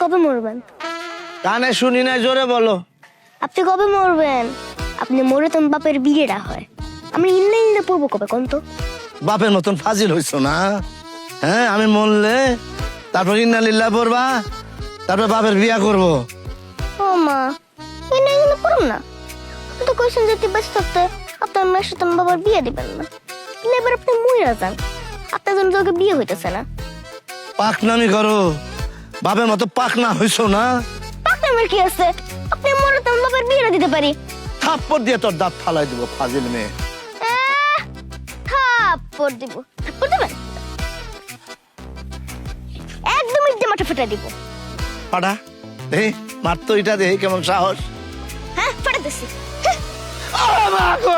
কবে মরবেন? কানে শুনি না, জোরে বলো। আপনি কবে মরবেন? আপনি মরে তো বাপের বিয়েটা হয়। আমি ইল্লে ইল্লে পড়বো কবে কোন তো? বাপের মতন ফাজিল হইছো না? হ্যাঁ, আমি মরলে তারপর ইন্না লিল্লাহ পড়বা, তারপর বাপের বিয়া করবো। ও মা, ইল্লে ইল্লে পড়ুন না। আপনি তো কইছেন যে বেঁচে থাকতে আপনার মেয়ের সাথে আমার বাবার বিয়ে দিবেন না। ইল্লে এবার আপনি মইরা যান, আপনার জন্য তোকে বিয়ে হইতেছে না। পাকনামি করো, বাপের মতো পাকনা হইছো না? আপনার কি আছে? আপনি মরে তো আমার বাবার বিয়েটা দিতে পারি। থাপ্পড় দিয়ে তোর দাঁত ফালাই দিব, ফাজিল মেয়ে। থাপ্পড় দিব? থাপ্পড় দেবেন? একদম ইদ্দে মাঠে ফেটে দিব। পাটা দেহি, মারতো এটা দেহি কেমন সাহস। হ্যাঁ, ফেটাতেছি। আরে মা গো!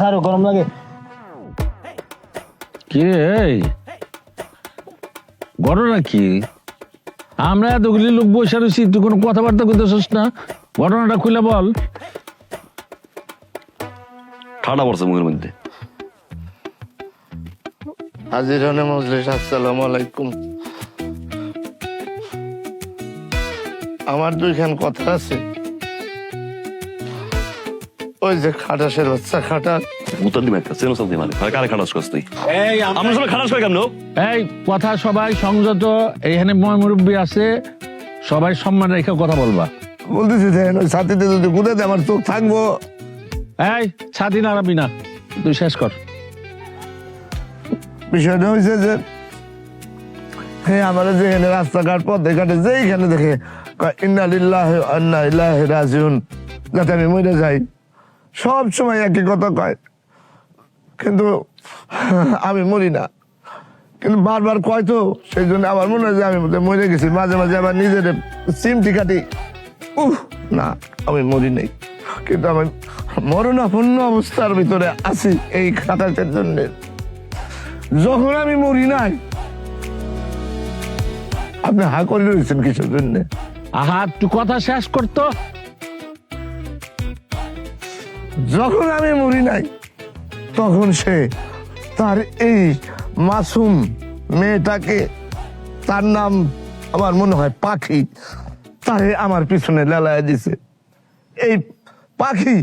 আরো গরম লাগে। কি রে, এই ঘটনা কি? আমরা এতগুলি লোক বসে রয়েছি, তুই কোনো কথাবার্তা করতেছিস না? ঘটনাটা খুলে বল। ঠান্ডা পড়ছে মুখের মধ্যে। হাজিরানে মজলিস, আসসালামু আলাইকুম। আমার দুইখান কথা আছে। ওই যে খাটাসের বাচ্চা খাটা, উত্তর দিবে একটা চেনো চলতে মানে কারে খাটাস করছ তুই? এই আমরা সবাই খাটাস করে কেমন? এই কথা সবাই সংযত, এইখানে মুরব্বী আছে, সবাই সম্মান রেখে কথা বলবা। বলতেছি দেন ওই সাথীতে যদি গুদে দেয় আমার চোখ থাকবো। এই ছাতি নাড়াবি না, তুই শেষ কর। বিষয়টা হয়েছে যে হ্যাঁ, আমার যেখানে রাস্তাঘাট পথে ঘাটে যেইখানে দেখে ইন্না লিল্লাহি ওয়া ইন্না ইলাইহি রাজিউন, যাতে আমি মরে যাই, সব সময় একই কথা কয়, কিন্তু আমি মরি না। কিন্তু বারবার কয় তো, সেই জন্য আমার মনে হয় যে আমি মরে গেছি। মাঝে মাঝে আবার নিজের চিমটি কাটি, না আমি মরি নাই, কিন্তু আমি মরণাপন্ন অবস্থার ভিতরে আছি এই খাটাসের জন্য। যখন আমি মরি নাই, আপনি হা করে রয়েছেন কিসের জন্য? আহা, তুই কথা শেষ করতো। যখন আমি মরি নাই, তখন সে তার এই মাসুম মেয়েটাকে, তার নাম আমার মনে হয় পাখি, তাই আমার পিছনে লেলায় দিছে। এই পাখি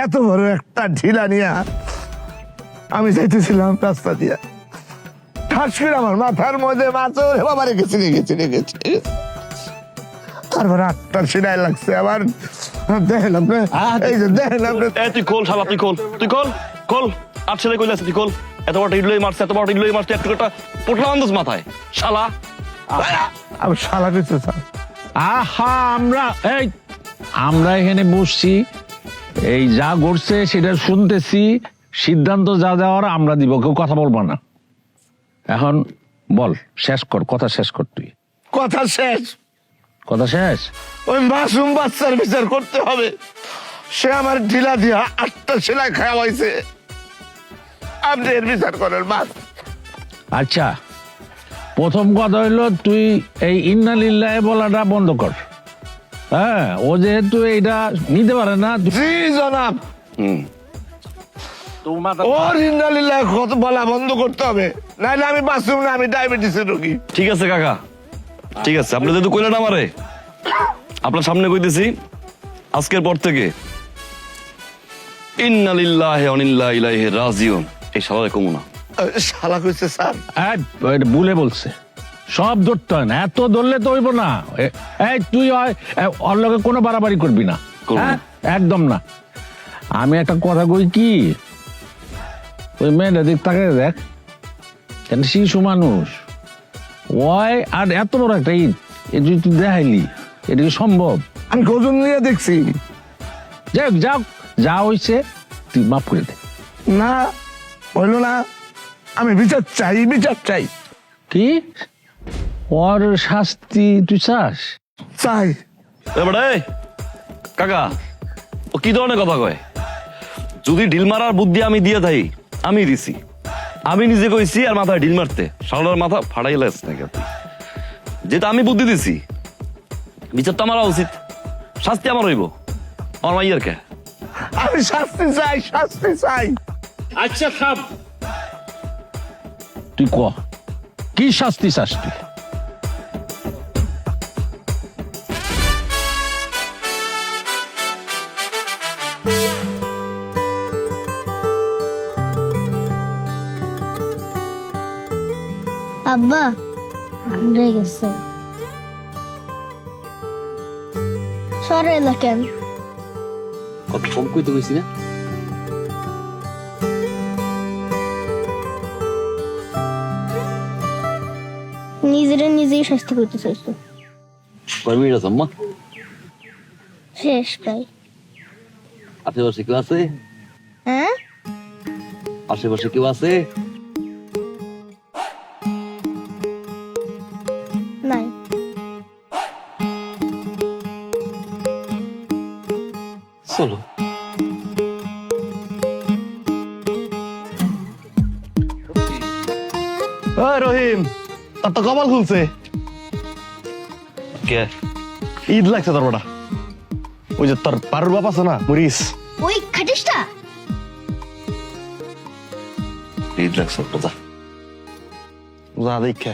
এত বড় একটা ঢিলা নিয়ে আমি যাইতেছিলাম রাস্তা দিয়া, ঠাস করে আমার মাথার মধ্যে মাছর বাবা রেখেছি। তারপরে আটটার সিনাই লাগছে আবার। দেখেন আপনি, এই যে দেখেন আপনি। তুই খোল শালা, তুই খোল, তুই খোল খোল। আর ছেলে কইলে আছে তুই খোল। এত বড় ইডলই মারছে, এত বড় ইডলই মারছে, একটু একটা পোটলা আন্দাজ মাথায় শালা। আমি শালা কিছু স্যার। আহা, আমরা এখানে বসছি, এই যা ঘটছে সেটা শুনতেছি, সিদ্ধান্ত যা দেওয়ার আমরা দিব, কেউ কথা বলবো না। এখন বল, শেষ কর, কথা শেষ কর তুই। কথা শেষ? কথা শেষ? ওই মাসুম বাচ্চার বিচার করতে হবে। সে আমার ঢিলা দিয়া 8টা সেলাই খাওয়াইছে, আপনি এর বিচার করেন বাস। আচ্ছা, প্রথম কথা হইলো তুই এই ইন্না লিল্লাহি বলাটা বন্ধ কর। হ্যাঁ, ও যেহেতু এইটা নিতে পারে না। জি জনাব, ওর ইন্না লিল্লাহি কত বলা বন্ধ করতে হবে, নাইলে আমি বাঁচুম না, আমি ডায়াবেটিসের রোগী। ঠিক আছে কাকা, ঠিক আছে। আপনি যেহেতু কইলেন আমারে, আপনার সামনে কইতেছি, আজকের পর থেকে ইন্না লিল্লাহি ওয়া ইন্না ইলাইহি রাজিউন এই শালারে কমু না। শালা কইছে স্যার। ভুলে বলছে, সব ধরতে হয় না, এত ধরলে তো হইব না। এই তুই ওর লগে কোনো বাড়াবাড়ি করবি না, হ্যাঁ? একদম না। আমি একটা কথা কই কি, ওই মেয়েটা দিক তাকে দেখ, কেন শিশু মানুষ ওই, আর এত বড় একটা ঈদ এ যদি তুই দেখাইলি, এটা কি সম্ভব? আমি গজন নিয়ে দেখছি। যাক যাক, যা হয়েছে তুই মাফ করে দে। না হইল না, আমি বিচার চাই, বিচার চাই। কি ওর শাস্তি তুই চাস? চাই। কাকা, ও কি ধরনের কথা কয়? যদি ঢিল মারার বুদ্ধি আমি দিয়ে থাই, আমি দিছি। আমি নিজে কইছি আর মাথায় ঢিল মারতে শালার মাথা ফাড়াই লাস নাকি তুই যেটা আমি বুদ্ধি দিছি বিচারটা আমার উচিত শাস্তি আমার হইব আমার মাইয়ার কে আমি শাস্তি চাই আচ্ছা থাম, তুই ক কি শাস্তি চাস তুই? আব্বা রেগে গেছে সরে এলা কেন কত কম কইতে কইছি না? নিজেই শাস্তি করতে চাইছো কয় মিনিট আছে আম্মা? শেষ প্রায় আশেপাশে কেউ আছে? হ্যাঁ আশেপাশে কেউ আছে? নাই চলো। রহিম তার তো কপাল খুলছে কে ঈদ লাগছে তোর বড়া ওই যে তোর পারুর বাপ আছে না মরিস ওই খাটিসটা ঈদ লাগছে যা যা দেখে